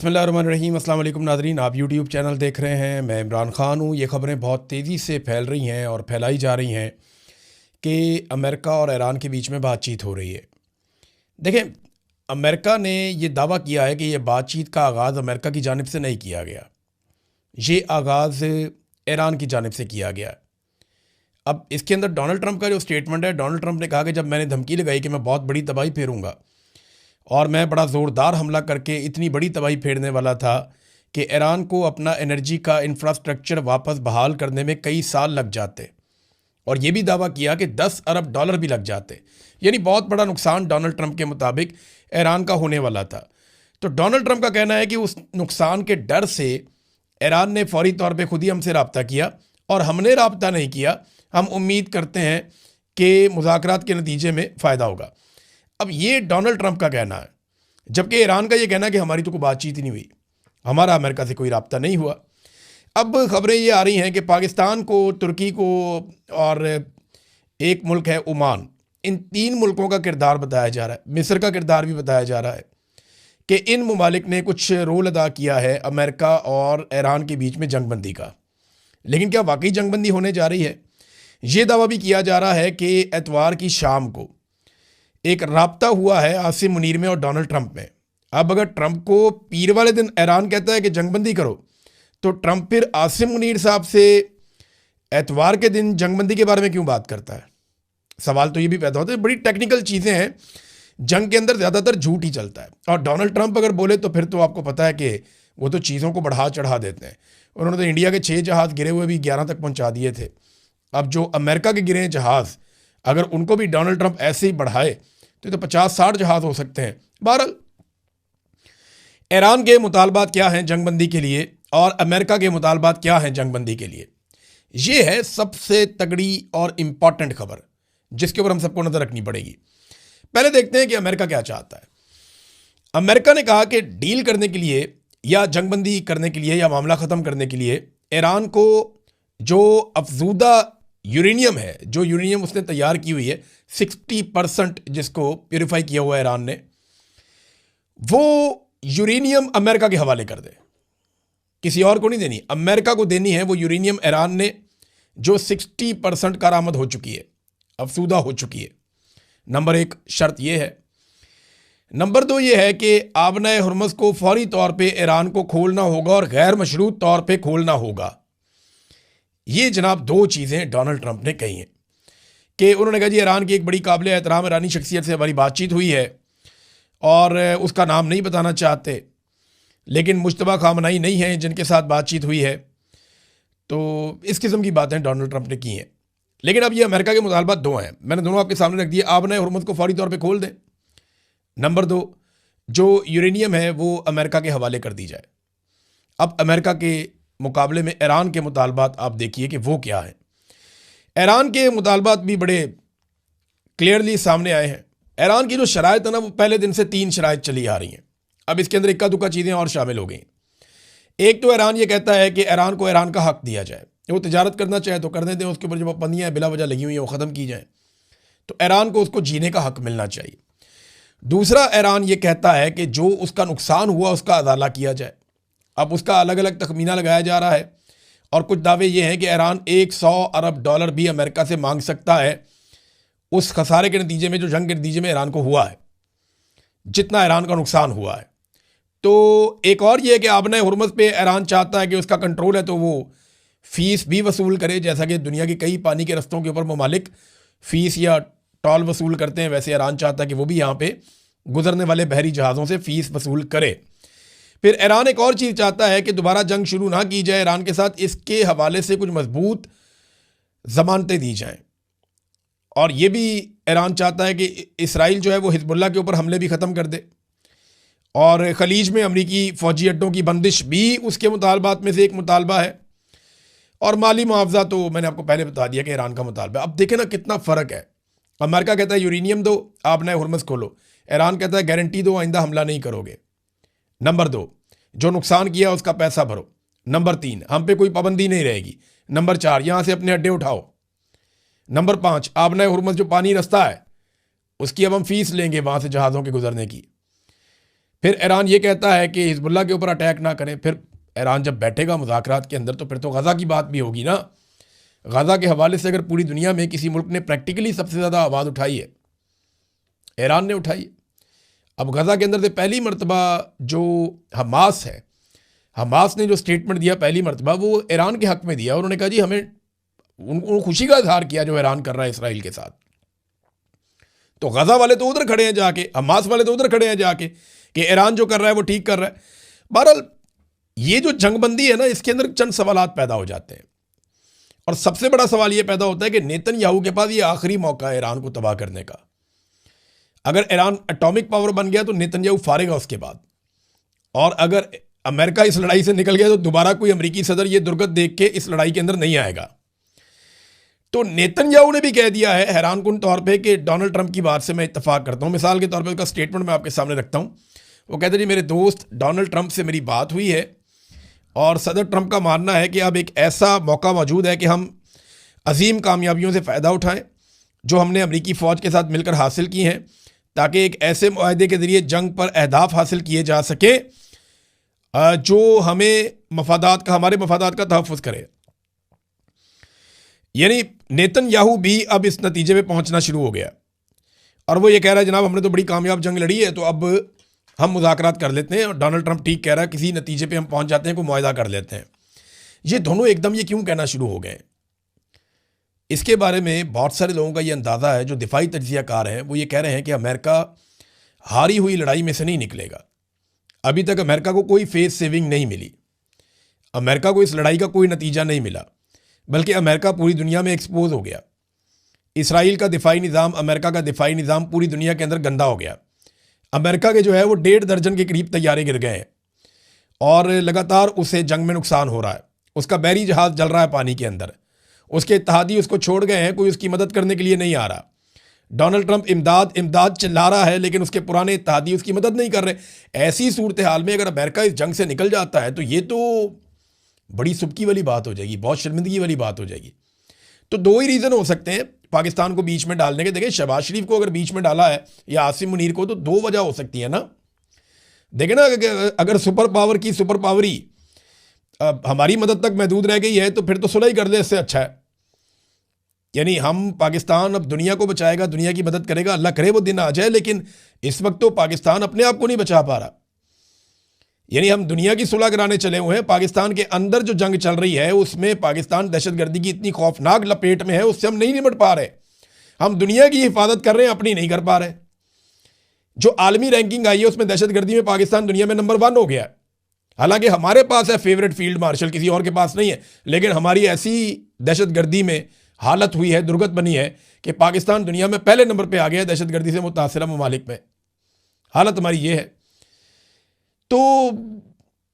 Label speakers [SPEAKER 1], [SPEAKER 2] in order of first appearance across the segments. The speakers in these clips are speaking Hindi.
[SPEAKER 1] बिस्मिल्लाहिर्रहमानिर्रहीम। अस्सलाम वालेकुम नाज़रीन, आप यूट्यूब चैनल देख रहे हैं। मैं इमरान ख़ान हूँ। ये ख़बरें बहुत तेज़ी से फैल रही हैं और फैलाई जा रही हैं कि अमेरिका और ईरान के बीच में बातचीत हो रही है। देखें, अमेरिका ने ये दावा किया है कि ये बातचीत का आगाज़ अमेरिका की जानिब से नहीं किया गया, ये आगाज़ ईरान की जानिब से किया गया। अब इसके अंदर डोनाल्ड ट्रंप का जो स्टेटमेंट है, डोनाल्ड ट्रंप ने कहा कि जब मैंने धमकी लगाई कि मैं बहुत बड़ी तबाही फेरूँगा और मैं बड़ा ज़ोरदार हमला करके इतनी बड़ी तबाही फेरने वाला था कि ईरान को अपना एनर्जी का इंफ्रास्ट्रक्चर वापस बहाल करने में कई साल लग जाते, और ये भी दावा किया कि 10 अरब डॉलर भी लग जाते। यानी बहुत बड़ा नुकसान डोनाल्ड ट्रंप के मुताबिक ईरान का होने वाला था। तो डोनाल्ड ट्रंप का कहना है कि उस नुकसान के डर से ईरान ने फौरी तौर पे खुद ही हमसे रब्ता किया, और हमने रब्ता नहीं किया। हम उम्मीद करते हैं कि मुज़ाकरात के नतीजे में फ़ायदा होगा। अब ये डोनाल्ड ट्रंप का कहना है, जबकि ईरान का ये कहना है कि हमारी तो कोई बातचीत ही नहीं हुई, हमारा अमेरिका से कोई रब्ता नहीं हुआ। अब खबरें ये आ रही हैं कि पाकिस्तान को, तुर्की को और एक मुल्क है ओमान, इन 3 मुल्कों का किरदार बताया जा रहा है, मिस्र का किरदार भी बताया जा रहा है कि इन ममालिक ने कुछ रोल अदा किया है अमेरिका और ईरान के बीच में जंगबंदी का। लेकिन क्या वाकई जंगबंदी होने जा रही है? ये दावा भी किया जा रहा है कि एतवार की शाम को एक राब्ता हुआ है आसिम मुनीर में और डोनाल्ड ट्रंप में। अब अगर ट्रंप को पीर वाले दिन ईरान कहता है कि जंगबंदी करो, तो ट्रंप फिर आसिम मुनीर साहब से एतवार के दिन जंगबंदी के बारे में क्यों बात करता है? सवाल तो ये भी पैदा होता है। बड़ी टेक्निकल चीज़ें हैं। जंग के अंदर ज़्यादातर झूठ ही चलता है, और डोनाल्ड ट्रंप अगर बोले तो फिर तो आपको पता है कि वो तो चीज़ों को बढ़ा चढ़ा देते हैं। उन्होंने तो इंडिया के 6 जहाज़ गिरे हुए भी 11 तक पहुँचा दिए थे। अब जो अमेरिका के गिरे हैं जहाज़, अगर उनको भी डोनाल्ड ट्रंप ऐसे ही बढ़ाए तो 50-60 जहाज़ हो सकते हैं। बहरहाल, ईरान के मुतालबात क्या हैं जंगबंदी के लिए और अमेरिका के मुतालबात क्या हैं जंगबंदी के लिए, ये है सबसे तगड़ी और इम्पॉर्टेंट खबर जिसके ऊपर हम सबको नज़र रखनी पड़ेगी। पहले देखते हैं कि अमेरिका क्या चाहता है। अमेरिका ने कहा कि डील करने के लिए या जंगबंदी करने के लिए या मामला ख़त्म करने के लिए ईरान को जो अफजूदा यूरेनियम है, जो यूरेनियम उसने तैयार की हुई है 60% जिसको प्योरीफाई किया हुआ है ईरान ने, वो यूरेनियम अमेरिका के हवाले कर दे। किसी और को नहीं देनी, अमेरिका को देनी है वो यूरेनियम ईरान ने, जो 60% कारामद हो चुकी है, अफसूदा हो चुकी है। नंबर 1 शर्त यह है। नंबर 2 ये है कि आबना हुर्मुज़ को फौरी तौर पे ईरान को खोलना होगा और गैर मशरूत तौर पे खोलना होगा। ये जनाब 2 चीज़ें डोनाल्ड ट्रंप ने कही हैं कि उन्होंने कहा जी ईरान की एक बड़ी काबिल एहतराम ईरानी शख्सियत से हमारी बातचीत हुई है, और उसका नाम नहीं बताना चाहते, लेकिन मुश्तबा खामनाई नहीं है जिनके साथ बातचीत हुई है। तो इस किस्म की बातें डोनाल्ड ट्रंप ने की हैं। लेकिन अब ये अमेरिका के मुतालबात 2 हैं, मैंने दोनों आपके सामने रख दिए। आबना हुर्मुज़ को फौरी तौर पे खोल दें। नंबर 2, जो यूरेनियम है वो अमेरिका के हवाले कर दी जाए। अब अमेरिका के मुकाबले में ईरान के मुतालबात आप देखिए कि वो क्या है। ईरान के मुतालबात भी बड़े क्लियरली सामने आए हैं। ईरान की जो शराइत है ना, वो पहले दिन से 3 शराइत चली आ रही हैं। अब इसके अंदर इक्का दुक्का चीज़ें और शामिल हो गई। एक तो ईरान ये कहता है कि ईरान को ईरान का हक दिया जाए, वो तजारत करना चाहे तो करने दें, उसके ऊपर जो पाबंदियाँ बिला वजह लगी हुई हैं वो ख़त्म की जाए, तो ईरान को उसको जीने का हक मिलना चाहिए। दूसरा, ईरान ये कहता है कि जो उसका नुकसान हुआ उसका अदाला किया जाए। अब उसका अलग अलग तखमीना लगाया जा रहा है, और कुछ दावे ये हैं कि ईरान 100 अरब डॉलर भी अमेरिका से मांग सकता है उस खसारे के नतीजे में, जो जंग के नतीजे में ईरान को हुआ है, जितना ईरान का नुकसान हुआ है। तो एक और ये है कि आबना हुर्मुज़ पे ईरान चाहता है कि उसका कंट्रोल है तो वो फ़ीस भी वसूल करे, जैसा कि दुनिया के कई पानी के रस्तों के ऊपर ममालिक फ़ीस या टॉल वसूल करते हैं, वैसे ईरान चाहता है कि वो भी यहाँ पे गुजरने वाले बहरी जहाज़ों से फ़ीस वसूल करे। फिर ईरान एक और चीज़ चाहता है कि दोबारा जंग शुरू ना की जाए ईरान के साथ, इसके हवाले से कुछ मजबूत ज़मानतें दी जाएं। और ये भी ईरान चाहता है कि इसराइल जो है वो हिजबुल्लाह के ऊपर हमले भी ख़त्म कर दे, और खलीज में अमरीकी फ़ौजी अड्डों की बंदिश भी उसके मुतालबात में से एक मुतालबा है। और माली मुआवजा तो मैंने आपको पहले बता दिया कि ईरान का मुतालबा। अब देखें ना कितना फ़र्क है। अमेरिका कहता है यूरेनियम दो, आपने हुर्मुज़ खोलो। ईरान कहता है गारंटी दो, आइंदा हमला नहीं करोगे। नंबर 2, जो नुकसान किया उसका पैसा भरो। नंबर 3, हम पे कोई पाबंदी नहीं रहेगी। नंबर 4, यहाँ से अपने अड्डे उठाओ। नंबर 5, आबना हुर्मुज़ जो पानी रास्ता है उसकी अब हम फ़ीस लेंगे वहाँ से जहाज़ों के गुजरने की। फिर ईरान ये कहता है कि हिजबुल्लाह के ऊपर अटैक ना करें। फिर ईरान जब बैठेगा मुज़ाकरात के अंदर तो फिर तो गज़ा की बात भी होगी ना। गज़ा के हवाले से अगर पूरी दुनिया में किसी मुल्क ने प्रैक्टिकली सबसे ज़्यादा आवाज़ उठाई है, ईरान ने उठाई है। अब गज़ा के अंदर से पहली मरतबा जो हमास है, हमास ने जो स्टेटमेंट दिया पहली मरतबा, वो ईरान के हक़ में दिया। उन्होंने कहा जी हमें उनको खुशी का इजहार किया जो ईरान कर रहा है इसराइल के साथ। तो गज़ा वाले तो उधर खड़े हैं जाके, हमास वाले तो उधर खड़े हैं जाके कि ईरान जो कर रहा है वो ठीक कर रहा है। बहरहाल ये जो जंगबंदी है ना, इसके अंदर चंद सवालात पैदा हो जाते हैं। और सबसे बड़ा सवाल ये पैदा होता है कि नेतन्याहू के पास ये आखिरी मौका है ईरान को तबाह करने का। अगर ईरान एटॉमिक पावर बन गया तो नेतन्याहू फारेगा उसके बाद, और अगर अमेरिका इस लड़ाई से निकल गया तो दोबारा कोई अमेरिकी सदर ये दुर्गत देख के इस लड़ाई के अंदर नहीं आएगा। तो नेतन्याहू ने भी कह दिया है हैरानकुन तौर पे कि डोनाल्ड ट्रंप की बात से मैं इत्तफाक करता हूँ। मिसाल के तौर पे उसका स्टेटमेंट मैं आपके सामने रखता हूँ। वो कहते हैं जी मेरे दोस्त डोनाल्ड ट्रंप से मेरी बात हुई है और सदर ट्रंप का मानना है कि अब एक ऐसा मौका मौजूद है कि हम अजीम कामयाबियों से फ़ायदा उठाएं जो हमने अमरीकी फ़ौज के साथ मिलकर हासिल की हैं, ताकि एक ऐसे मुआहदे के ज़रिए जंग पर अहदाफ हासिल किए जा सके जो हमें हमारे मफादात का तहफ़्फ़ुज़ करे। यानी नेतन्याहू भी अब इस नतीजे पे पहुंचना शुरू हो गया और वो ये कह रहा है जनाब हमने तो बड़ी कामयाब जंग लड़ी है, तो अब हम मुज़ाकरात कर लेते हैं। और डोनाल्ड ट्रंप ठीक कह रहा है, किसी नतीजे पे हम पहुंच जाते हैं, कोई मुआहदा कर लेते हैं। ये दोनों एकदम ये क्यों कहना शुरू हो गए, इसके बारे में बहुत सारे लोगों का ये अंदाज़ा है। जो दिफाई तज्ज़ियाकार हैं वो ये कह रहे हैं कि अमेरिका हारी हुई लड़ाई में से नहीं निकलेगा। अभी तक अमेरिका को कोई फेस सेविंग नहीं मिली, अमेरिका को इस लड़ाई का कोई नतीजा नहीं मिला, बल्कि अमेरिका पूरी दुनिया में एक्सपोज हो गया। इसराइल का दिफाई निज़ाम, अमेरिका का दिफाई निज़ाम पूरी दुनिया के अंदर गंदा हो गया। अमेरिका के जो है वो 1.5 दर्जन के करीब तैयारे गिर गए हैं और लगातार उसे जंग में नुकसान हो रहा है। उसका बैरी जहाज़ जल रहा है पानी के अंदर, उसके इत्तेहादी उसको छोड़ गए हैं, कोई उसकी मदद करने के लिए नहीं आ रहा। डोनाल्ड ट्रंप इमदाद इमदाद चिल्ला रहा है, लेकिन उसके पुराने इत्तेहादी उसकी मदद नहीं कर रहे। ऐसी सूरत हाल में अगर अमेरिका इस जंग से निकल जाता है तो ये तो बड़ी सुबकी वाली बात हो जाएगी, बहुत शर्मिंदगी वाली बात हो जाएगी। तो दो ही रीज़न हो सकते हैं पाकिस्तान को बीच में डालने के। देखिए शहबाज शरीफ को अगर बीच में डाला है या आसिम मुनीर को, तो दो वजह हो सकती है ना। देखें ना, अगर सुपर पावर की सुपर पावरी हमारी मदद तक महदूद रह गई है तो फिर तो सुलह ही कर ले, इससे अच्छा है। यानी हम पाकिस्तान अब दुनिया को बचाएगा, दुनिया की मदद करेगा, अल्लाह करे वो दिन आ जाए, लेकिन इस वक्त तो पाकिस्तान अपने आप को नहीं बचा पा रहा। यानी हम दुनिया की सुलह कराने चले हुए हैं, पाकिस्तान के अंदर जो जंग चल रही है उसमें पाकिस्तान दहशतगर्दी की इतनी खौफनाक लपेट में है, उससे हम नहीं निपट पा रहे। हम दुनिया की हिफाजत कर रहे हैं, अपनी नहीं कर पा रहे। जो आलमी रैंकिंग आई है उसमें दहशतगर्दी में पाकिस्तान दुनिया में नंबर 1 हो गया है। हालांकि हमारे पास है फेवरेट फील्ड मार्शल, किसी और के पास नहीं है, लेकिन हमारी ऐसी दहशतगर्दी में हालत हुई है, दुर्गत बनी है कि पाकिस्तान दुनिया में पहले नंबर पर आ गया है दहशतगर्दी से मुतासिरा ममालिक में। हालत हमारी ये है। तो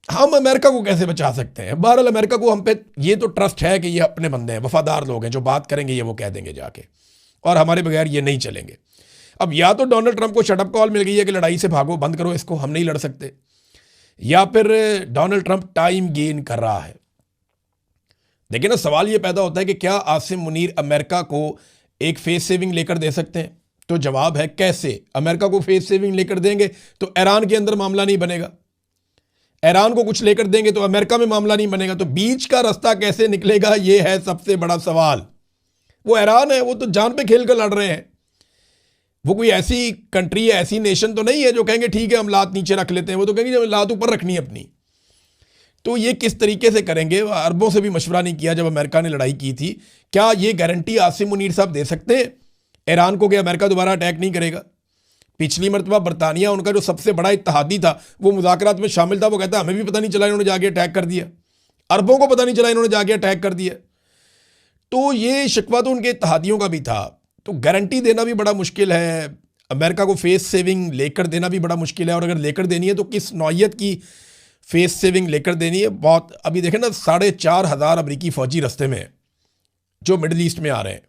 [SPEAKER 1] हम अमेरिका को कैसे बचा सकते हैं? बहरहाल अमेरिका को हम पे ये तो ट्रस्ट है कि ये अपने बंदे हैं, वफादार लोग हैं, जो बात करेंगे ये वो कह देंगे जाके, और हमारे बगैर ये नहीं चलेंगे। अब या तो डोनाल्ड ट्रंप को शटअप कॉल मिल गई है कि लड़ाई से भागो, बंद करो इसको, हम नहीं लड़ सकते, या फिर डोनाल्ड ट्रंप टाइम गेन कर रहा है। देखिए ना, सवाल ये पैदा होता है कि क्या आसिम मुनीर अमेरिका को एक फेस सेविंग लेकर दे सकते हैं? तो जवाब है कैसे। अमेरिका को फेस सेविंग लेकर देंगे तो ईरान के अंदर मामला नहीं बनेगा, ईरान को कुछ लेकर देंगे तो अमेरिका में मामला नहीं बनेगा। तो बीच का रास्ता कैसे निकलेगा, ये है सबसे बड़ा सवाल। वो ईरान है, वो तो जान पे खेल कर लड़ रहे हैं। वो कोई ऐसी कंट्री है, ऐसी नेशन तो नहीं है जो कहेंगे ठीक है हम लात नीचे रख लेते हैं। वो तो कहेंगे लात ऊपर रखनी है अपनी। तो ये किस तरीके से करेंगे? अरबों से भी मशवरा नहीं किया जब अमेरिका ने लड़ाई की थी। क्या ये गारंटी आसिम मुनीर साहब दे सकते हैं ईरान को कि अमेरिका दोबारा अटैक नहीं करेगा? पिछली मरतबा बरतानिया, उनका जो सबसे बड़ा इत्तेहादी था, वो मुज़ाकरात में शामिल था। वो कहता हमें भी पता नहीं चला इन्होंने जाके अटैक कर दिया, अरबों को पता नहीं चला इन्होंने जाके अटैक कर दिया। तो ये शिकवा तो उनके इत्तेहादियों का भी था। तो गारंटी देना भी बड़ा मुश्किल है, अमेरिका को फेस सेविंग लेकर देना भी बड़ा मुश्किल है। और अगर लेकर देनी है तो किस नौइयत की फेस सेविंग लेकर देनी है? बहुत अभी देखें ना, 4,500 अमरीकी फ़ौजी रस्ते में जो मिडल ईस्ट में आ रहे हैं।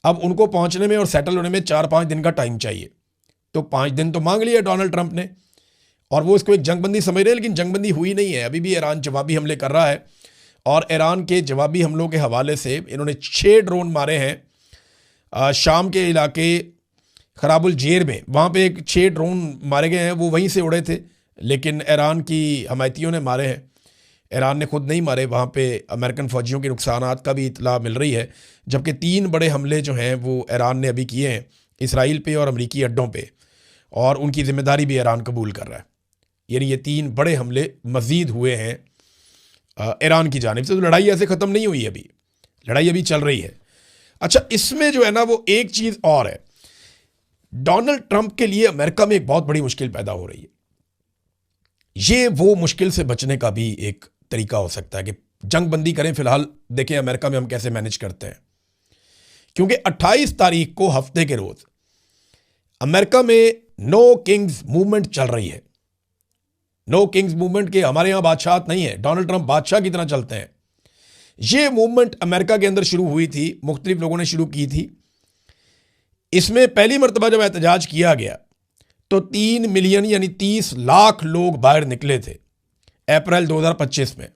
[SPEAKER 1] अब उनको पहुंचने में और सेटल होने में 4-5 दिन का टाइम चाहिए। तो 5 दिन तो मांग लिया डोनाल्ड ट्रंप ने, और वो इसको एक जंगबंदी समझ रहे हैं, लेकिन जंगबंदी हुई नहीं है। अभी भी ईरान जवाबी हमले कर रहा है, और ईरान के जवाबी हमलों के हवाले से इन्होंने 6 ड्रोन मारे हैं शाम के इलाके खराबुल जेर में, वहाँ पे एक 6 ड्रोन मारे गए हैं, वो वहीं से उड़े थे, लेकिन ईरान की हमायतियों ने मारे हैं। ईरान ने खुद नहीं मारे, वहाँ पे अमेरिकन फ़ौजियों के नुकसानात का भी इतला मिल रही है। जबकि 3 बड़े हमले जो हैं वो ईरान ने अभी किए हैं, इसराइल पे और अमरीकी अड्डों पे, और उनकी ज़िम्मेदारी भी ईरान कबूल कर रहा है। यानी ये 3 बड़े हमले मज़ीद हुए हैं ईरान की जानिब से। तो लड़ाई ऐसे ख़त्म नहीं हुई, अभी लड़ाई अभी चल रही है। अच्छा, इसमें जो है ना वो एक चीज़ और है, डोनाल्ड ट्रंप के लिए अमेरिका में एक बहुत बड़ी मुश्किल पैदा हो रही है। ये वो मुश्किल से बचने का भी एक तरीका हो सकता है कि जंग बंदी करें। फिलहाल देखें अमेरिका में हम कैसे मैनेज करते हैं, क्योंकि 28 तारीख को हफ्ते के रोज अमेरिका में नो किंग्स मूवमेंट चल रही है। नो किंग्स मूवमेंट के हमारे यहां बादशाह नहीं है, डोनाल्ड ट्रंप बादशाह की तरह चलते हैं। यह मूवमेंट अमेरिका के अंदर शुरू हुई थी, मुख्तलिफ लोगों ने शुरू की थी। इसमें पहली मरतबा जब एहतजाज किया गया तो 3 मिलियन यानी 30 लाख लोग बाहर निकले थे अप्रैल 2025 में।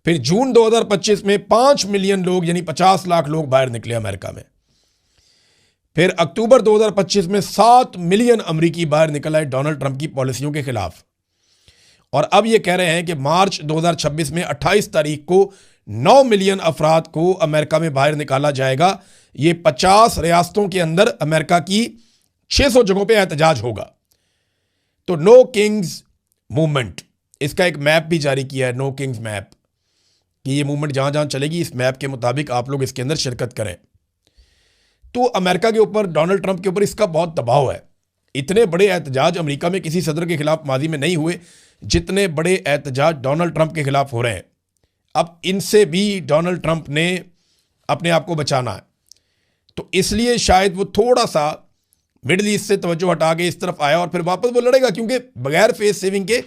[SPEAKER 1] फिर जून 2025 में 5 मिलियन लोग यानी 50 लाख लोग बाहर निकले अमेरिका में। फिर अक्टूबर 2025 में 7 मिलियन अमरीकी बाहर निकल आए डोनाल्ड ट्रंप की पॉलिसियों के खिलाफ। और अब यह कह रहे हैं कि मार्च 2026 में 28 तारीख को 9 मिलियन अफराद को अमेरिका में बाहर निकाला जाएगा। ये 50 रियासतों के अंदर अमेरिका की 600 जगहों पे एहतजाज होगा। तो नो किंग्स मूवमेंट, इसका एक मैप भी जारी किया है, नो किंग्स मैप, कि ये मूवमेंट जहां जहां चलेगी इस मैप के मुताबिक आप लोग इसके अंदर शिरकत करें। तो अमेरिका के ऊपर, डोनाल्ड ट्रंप के ऊपर इसका बहुत दबाव है। इतने बड़े एहतजाज अमेरिका में किसी सदर के खिलाफ माजी में नहीं हुए जितने बड़े एहतजाज डोनाल्ड ट्रंप के खिलाफ हो रहे हैं। अब इनसे भी डोनाल्ड ट्रंप ने अपने आप को बचाना है, तो इसलिए शायद वो थोड़ा सा मिडिल ईस्ट से तवज्जो हटा के इस तरफ आया और फिर वापस वो लड़ेगा, क्योंकि बगैर फेस सेविंग के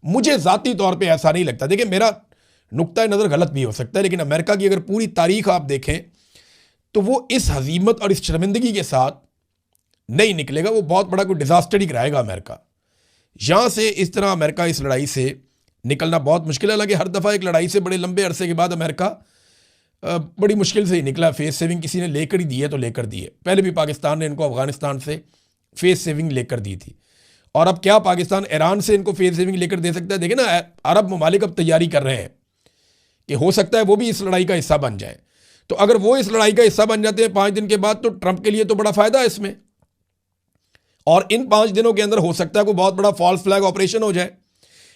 [SPEAKER 1] मुझे ज़ाती तौर पे ऐसा नहीं लगता। देखिए, मेरा नुक्ता नज़र गलत भी हो सकता है, लेकिन अमेरिका की अगर पूरी तारीख आप देखें तो वो इस हजीमत और इस शर्मिंदगी के साथ नहीं निकलेगा। वो बहुत बड़ा कोई डिजास्टर ही कराएगा अमेरिका। यहां से इस तरह अमेरिका इस लड़ाई से निकलना बहुत मुश्किल है। हालांकि हर दफ़ा एक लड़ाई से बड़े लंबे अरसे के बाद अमेरिका बड़ी मुश्किल से ही निकला। फेस सेविंग किसी ने लेकर ही दी है तो लेकर दी है। पहले भी पाकिस्तान ने इनको अफगानिस्तान से फेस सेविंग लेकर दी थी, और अब क्या पाकिस्तान ईरान से इनको फेस सेविंग लेकर दे सकता है? देखें ना, अरब ममालिक अब तैयारी कर रहे हैं कि हो सकता है वो भी इस लड़ाई का हिस्सा बन जाए। तो अगर वो इस लड़ाई का हिस्सा बन जाते हैं 5 दिन के बाद, तो ट्रंप के लिए तो बड़ा फायदा है इसमें। और इन 5 दिनों के अंदर हो सकता है कोई बहुत बड़ा फॉल्स फ्लैग ऑपरेशन हो जाए।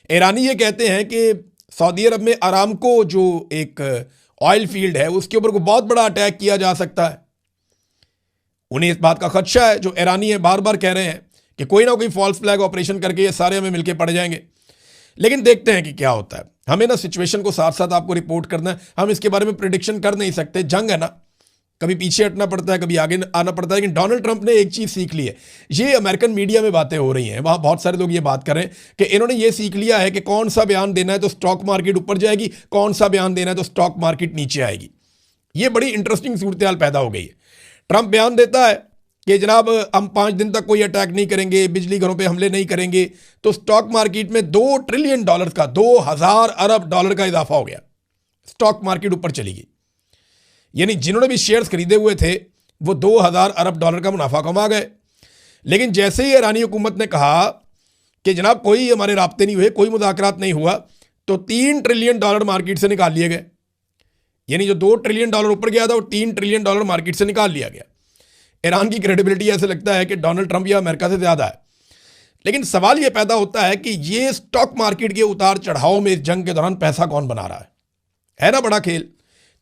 [SPEAKER 1] ईरानी ये कहते हैं कि सऊदी अरब में आरामको जो एक ऑयल फील्ड है उसके ऊपर कोई बहुत बड़ा अटैक किया जा सकता है। उन्हें इस बात का खदशा है, जो ईरानी है बार बार कह रहे हैं कि कोई ना कोई फॉल्स फ्लैग ऑपरेशन करके ये सारे हमें मिलके पड़ जाएंगे। लेकिन देखते हैं कि क्या होता है। हमें ना सिचुएशन को साथ साथ आपको रिपोर्ट करना है। हम इसके बारे में प्रिडिक्शन कर नहीं सकते। जंग है ना, कभी पीछे हटना पड़ता है, कभी आगे आना पड़ता है। लेकिन डोनाल्ड ट्रंप ने एक चीज़ सीख ली है। ये अमेरिकन मीडिया में बातें हो रही हैं, वहाँ बहुत सारे लोग ये बात कर रहे हैं कि इन्होंने ये सीख लिया है कि कौन सा बयान देना है तो स्टॉक मार्केट ऊपर जाएगी, कौन सा बयान देना है तो स्टॉक मार्केट नीचे आएगी। ये बड़ी इंटरेस्टिंग सूरत हाल पैदा हो गई है। ट्रंप बयान देता है कि जनाब हम 5 दिन तक कोई अटैक नहीं करेंगे, बिजली घरों पे हमले नहीं करेंगे, तो स्टॉक मार्केट में $2 ट्रिलियन का, 2000 अरब डॉलर का इजाफा हो गया। स्टॉक मार्केट ऊपर चली गई। यानी जिन्होंने भी शेयर्स खरीदे हुए थे वो 2000 अरब डॉलर का मुनाफा कमा गए। लेकिन जैसे ही ईरानी हुकूमत ने कहा कि जनाब कोई हमारे राब्ते नहीं हुए, कोई मुज़ाकरात नहीं हुआ, तो $3 ट्रिलियन मार्केट से निकाल लिए गए। यानी जो $2 ट्रिलियन ऊपर गया था वो $3 ट्रिलियन मार्केट से निकाल लिया गया। ईरान की क्रेडिबिलिटी ऐसे लगता है कि डोनाल्ड ट्रंप या अमेरिका से ज़्यादा है। लेकिन सवाल यह पैदा होता है कि ये स्टॉक मार्केट के उतार चढ़ाव में इस जंग के दौरान पैसा कौन बना रहा है ना बड़ा खेल।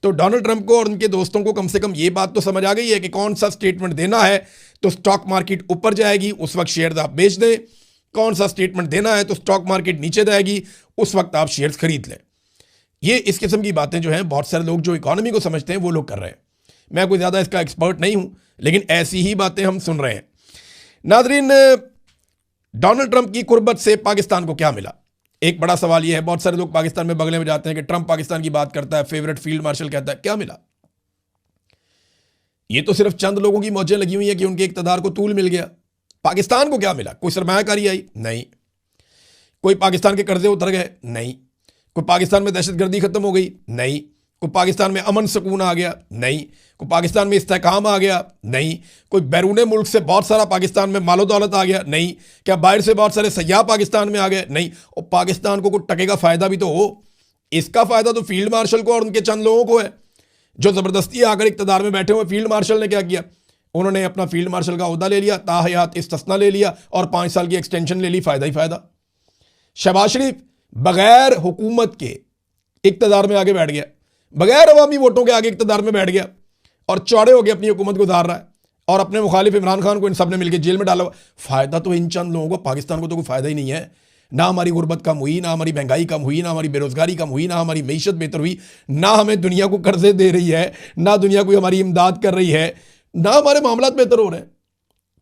[SPEAKER 1] तो डोनाल्ड ट्रंप को और उनके दोस्तों को कम से कम ये बात तो समझ आ गई है कि कौन सा स्टेटमेंट देना है तो स्टॉक मार्केट ऊपर जाएगी, उस वक्त शेयर्स आप बेच दें। कौन सा स्टेटमेंट देना है तो स्टॉक मार्केट नीचे जाएगी, उस वक्त आप शेयर्स खरीद लें। ये इस किस्म की बातें जो हैं बहुत सारे लोग जो इकोनॉमी को समझते हैं वो लोग कर रहे हैं। मैं कोई ज़्यादा इसका एक्सपर्ट नहीं हूं, लेकिन ऐसी ही बातें हम सुन रहे हैं। नाज़रीन, डोनाल्ड ट्रंप की कुर्बत से पाकिस्तान को क्या मिला? एक बड़ा सवाल यह है। बहुत सारे लोग पाकिस्तान में बगले में जाते हैं कि ट्रंप पाकिस्तान की बात करता है, फेवरेट फील्ड मार्शल कहता है। क्या मिला? ये तो सिर्फ चंद लोगों की मौजें लगी हुई है कि उनके इक़्तिदार को तूल मिल गया। पाकिस्तान को क्या मिला? कोई सरमायाकारी आई? नहीं। कोई पाकिस्तान के कर्जे उतर गए? नहीं। कोई पाकिस्तान में दहशतगर्दी खत्म हो गई? नहीं। कोई पाकिस्तान में अमन सुकून आ गया? नहीं। कोई पाकिस्तान में इस्तेहकाम आ गया? नहीं। कोई बैरून मुल्क से बहुत सारा पाकिस्तान में मालो दौलत आ गया? नहीं। क्या बाहर से बहुत सारे सयाह पाकिस्तान में आ गए? नहीं। और पाकिस्तान को कोई टके का फ़ायदा भी तो हो। इसका फ़ायदा तो फील्ड मार्शल को और उनके चंद लोगों को है जो ज़बरदस्ती आकर इक़्तिदार में बैठे हुए। फील्ड मार्शल ने क्या किया? उन्होंने अपना फील्ड मार्शल का ओहदा ले लिया, ताहयात इस्तिस्ना ले लिया और 5 साल की एक्सटेंशन ले ली। फ़ायदा ही फ़ायदा। शहबाज शरीफ बग़ैर हुकूमत के इक़्तिदार में आगे बैठ गया, बग़ैर अवामी वोटों के आगे इक़्तिदार में बैठ गया और चौड़े होकर अपनी हुकूमत गुजार रहा है और अपने मुखालिफ इमरान खान को इन सब ने मिलकर जेल में डाला हुआ। फ़ायदा तो इन चंद लोगों को, पाकिस्तान को तो कोई फ़ायदा ही नहीं है। ना हमारी गुर्बत कम हुई, ना हमारी महंगाई कम हुई, ना हमारी बेरोज़गारी कम हुई, ना हमारी मईशत बेहतर हुई, ना हमें दुनिया को कर्जे दे रही है, ना दुनिया कोई हमारी इमदाद कर रही है, ना हमारे मामलात बेहतर हो रहे हैं।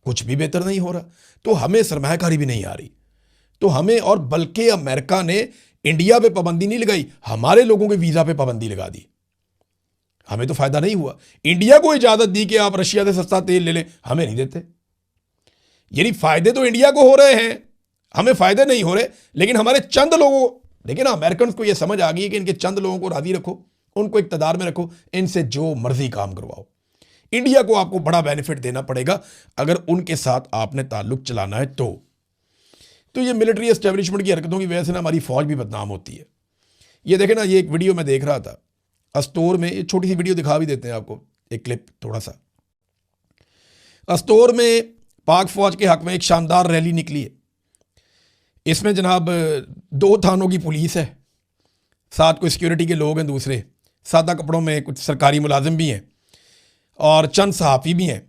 [SPEAKER 1] कुछ भी बेहतर नहीं हो रहा। तो हमें सरमायाकारी भी नहीं आ रही। तो हमें, और बल्कि अमेरिका ने इंडिया पे पाबंदी नहीं लगाई, हमारे लोगों के वीज़ा पे पाबंदी लगा दी। हमें तो फ़ायदा नहीं हुआ। इंडिया को इजाज़त दी कि आप रशिया से सस्ता तेल ले लें, हमें नहीं देते। यानी फ़ायदे तो इंडिया को हो रहे हैं, हमें फ़ायदे नहीं हो रहे। लेकिन हमारे चंद लोगों, देखिए ना, अमेरिकन को यह समझ आ गई है कि इनके चंद लोगों को राज़ी रखो, उनको इक़्तिदार में रखो, इनसे जो मर्जी काम करवाओ। इंडिया को आपको बड़ा बेनिफिट देना पड़ेगा अगर उनके साथ आपने ताल्लुक़ चलाना है। तो ये मिलिट्री एस्टेब्लिशमेंट की हरकतों की वजह से ना हमारी फ़ौज भी बदनाम होती है। ये देखें ना, ये एक वीडियो मैं देख रहा था अस्तोर में, ये छोटी सी वीडियो दिखा भी देते हैं आपको, एक क्लिप थोड़ा सा। अस्तोर में पाक फ़ौज के हक़ में एक शानदार रैली निकली है। इसमें जनाब 2 थानों की पुलिस है, साथ कोई सिक्योरिटी के लोग हैं, दूसरे सादा कपड़ों में कुछ सरकारी मुलाजिम भी हैं और चंद सहाफ़ी भी हैं।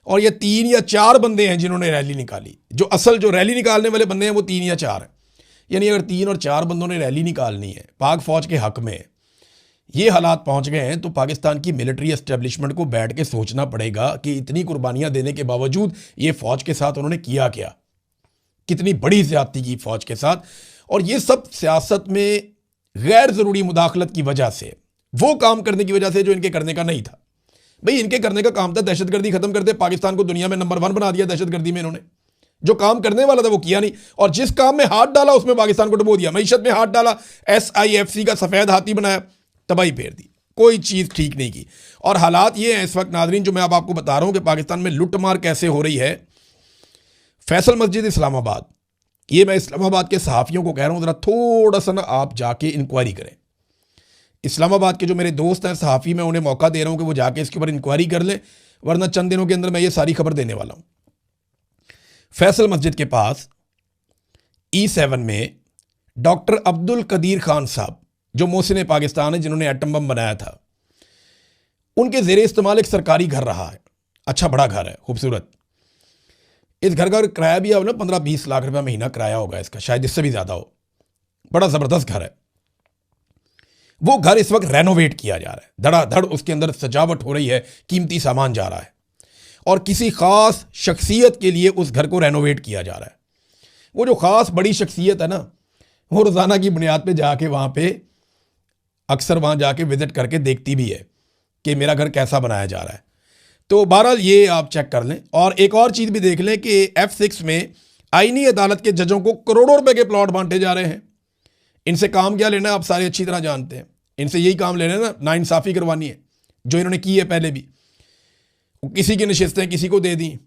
[SPEAKER 1] और ये 3 या 4 बंदे हैं जिन्होंने रैली निकाली। जो असल जो रैली निकालने वाले बंदे हैं वो 3 या 4 हैं। यानी अगर 3 और 4 बंदों ने रैली निकालनी है पाक फ़ौज के हक़ में, ये हालात पहुंच गए हैं, तो पाकिस्तान की मिलिट्री एस्टेब्लिशमेंट को बैठ के सोचना पड़ेगा कि इतनी कुर्बानियां देने के बावजूद ये फ़ौज के साथ उन्होंने किया क्या, कितनी बड़ी ज़्यादती की फ़ौज के साथ। और ये सब सियासत में गैर ज़रूरी मुदाखलत की वजह से, वो काम करने की वजह से जो इनके करने का नहीं था। भाई इनके करने का काम था दहशतगर्दी ख़त्म कर दे, पाकिस्तान को दुनिया में नंबर 1 बना दिया दहशतगर्दी में इन्होंने। जो काम करने वाला था वो किया नहीं, और जिस काम में हाथ डाला उसमें पाकिस्तान को डुबो दिया। मईशत में हाथ डाला, SIFC का सफ़ेद हाथी बनाया, तबाही फेर दी, कोई चीज़ ठीक नहीं की। और हालात ये हैं इस वक्त नाज़रीन, जो मैं अब आपको बता रहा हूँ कि पाकिस्तान में लुटमार कैसे हो रही है। फैसल मस्जिद इस्लामाबाद, ये मैं इस्लामाबाद के सहाफ़ियों को कह रहा हूँ, ज़रा थोड़ा सा ना आप जाके इंक्वायरी करें। इस्लामाबाद के जो मेरे दोस्त हैं सहाफ़ी, मैं उन्हें मौका दे रहा हूँ कि वो जाके इसके ऊपर इंक्वायरी कर लें, वरना चंद दिनों के अंदर मैं ये सारी खबर देने वाला हूँ। फैसल मस्जिद के पास E7 में डॉक्टर अब्दुल कदीर खान साहब, जो मोहसिन पाकिस्तान है, जिन्होंने एटम बम बनाया था, उनके ज़ेरे इस्तेमाल एक सरकारी घर रहा है। अच्छा बड़ा घर है, खूबसूरत। इस घर का किराया भी अब ना 15-20 लाख रुपया महीना किराया होगा इसका, शायद इससे भी ज़्यादा हो। बड़ा ज़बरदस्त घर है। वो घर इस वक्त रेनोवेट किया जा रहा है, धड़ाधड़ उसके अंदर सजावट हो रही है, कीमती सामान जा रहा है, और किसी ख़ास शख्सियत के लिए उस घर को रेनोवेट किया जा रहा है। वो जो ख़ास बड़ी शख्सियत है ना, वो रोज़ाना की बुनियाद पे जाके वहाँ पे अक्सर वहाँ जाके विज़िट करके देखती भी है कि मेरा घर कैसा बनाया जा रहा है। तो बहरहाल ये आप चेक कर लें। और एक और चीज़ भी देख लें कि F6 में आईनी अदालत के जजों को करोड़ों रुपए के प्लॉट बांटे जा रहे हैं। इनसे काम क्या लेना है आप सारे अच्छी तरह जानते हैं। इनसे यही काम लेना है ना, नाइंसाफ़ी करवानी है, जो इन्होंने की है पहले भी। किसी की नशिस्तें किसी को दे दी,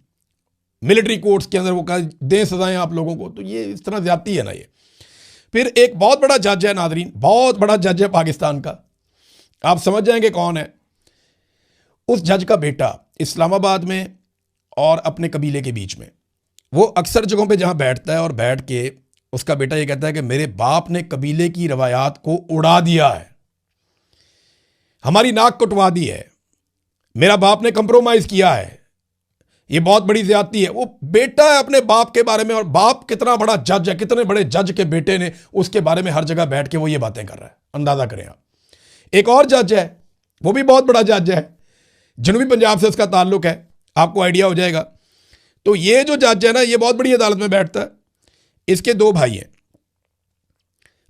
[SPEAKER 1] मिलिट्री कोर्ट्स के अंदर वो कहा दें सजाएं आप लोगों को, तो ये इस तरह ज़्यादती है ना ये। फिर एक बहुत बड़ा जज है नादरीन, बहुत बड़ा जज है पाकिस्तान का, आप समझ जाएंगे कौन है। उस जज का बेटा इस्लामाबाद में और अपने कबीले के बीच में, वो अक्सर जगहों पे जहाँ बैठता है और बैठ के उसका बेटा ये कहता है कि मेरे बाप ने कबीले की रवायात को उड़ा दिया है, हमारी नाक कटवा दी है, मेरा बाप ने कंप्रोमाइज़ किया है, ये बहुत बड़ी ज़्यादती है। वो बेटा है अपने बाप के बारे में, और बाप कितना बड़ा जज है, कितने बड़े जज के बेटे ने उसके बारे में हर जगह बैठ के वो ये बातें कर रहा है, अंदाज़ा करें आप। एक और जज है, वो भी बहुत बड़ा जज है, जनूबी पंजाब से उसका ताल्लुक है, आपको आइडिया हो जाएगा। तो ये जो जज है ना, ये बहुत बड़ी अदालत में बैठता है। इसके 2 भाई हैं,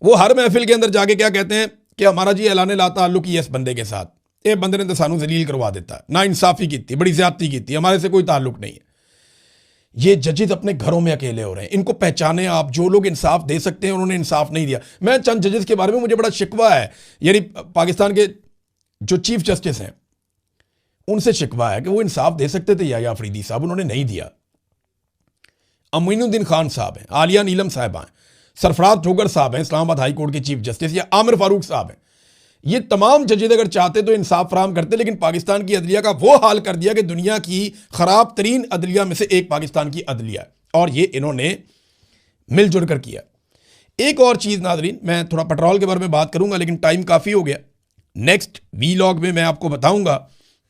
[SPEAKER 1] वो हर महफिल के अंदर जाके क्या कहते हैं कि हमारा जी ऐलान ला ताल्लुक ही है इस बंदे के साथ, ये बंदे ने तो सानू जलील करवा देता है, ना इंसाफ़ी की थी, बड़ी ज़्यादती की थी, हमारे से कोई ताल्लुक नहीं है। ये जजेस अपने घरों में अकेले हो रहे हैं, इनको पहचाने आप। जो लोग इंसाफ दे सकते हैं उन्होंने इंसाफ नहीं दिया। मैं चंद जजेस के बारे में मुझे बड़ा शिकवा है, यानी पाकिस्तान के जो चीफ जस्टिस हैं उनसे शिकवा है कि वो इंसाफ दे सकते थे या अफरीदी साहब, उन्होंने नहीं दिया। अमीनुद्दीन खान साहब हैं, आलिया नीलम साहबा हैं, सरफराज ठोकर साहब हैं इस्लामाबाद हाई कोर्ट के चीफ जस्टिस, या आमिर फारूक साहब हैं। ये तमाम जजेज अगर चाहते तो इंसाफ फराम करते, लेकिन पाकिस्तान की अदलिया का वो हाल कर दिया कि दुनिया की खराब तरीन अदलिया में से एक पाकिस्तान की अदलिया है, और ये इन्होंने मिलजुल कर किया। एक और चीज़ नाज़रीन, मैं थोड़ा पेट्रोल के बारे में बात करूंगा लेकिन टाइम काफ़ी हो गया। नेक्स्ट वीलॉग में मैं आपको बताऊंगा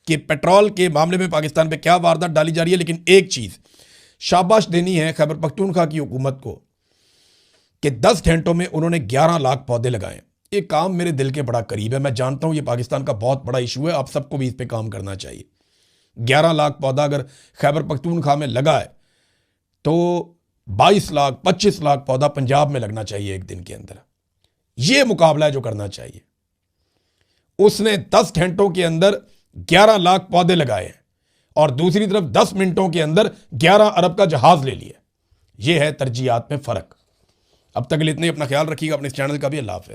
[SPEAKER 1] कि पेट्रोल के मामले में पाकिस्तान पे क्या वारदात डाली जा रही है। लेकिन एक चीज़ शाबाश देनी है खैबर पख्तूनख्वा की हुकूमत को कि 10 घंटों में उन्होंने 11 लाख पौधे लगाए। ये काम मेरे दिल के बड़ा करीब है। मैं जानता हूं ये पाकिस्तान का बहुत बड़ा इशू है, आप सबको भी इस पे काम करना चाहिए। 11 लाख पौधा अगर खैबर पख्तूनख्वा में लगा है तो 22 लाख 25 लाख पौधा पंजाब में लगना चाहिए एक दिन के अंदर। ये मुकाबला है जो करना चाहिए। उसने 10 घंटों के अंदर 11 लाख पौधे लगाए हैं और दूसरी तरफ 10 मिनटों के अंदर 11 अरब का जहाज ले लिया। यह है तरजीहात में फ़र्क। अब तक के लिए इतने, अपना ख्याल रखिएगा, अपने इस चैनल का भी। अल्लाह हाफ़िज़।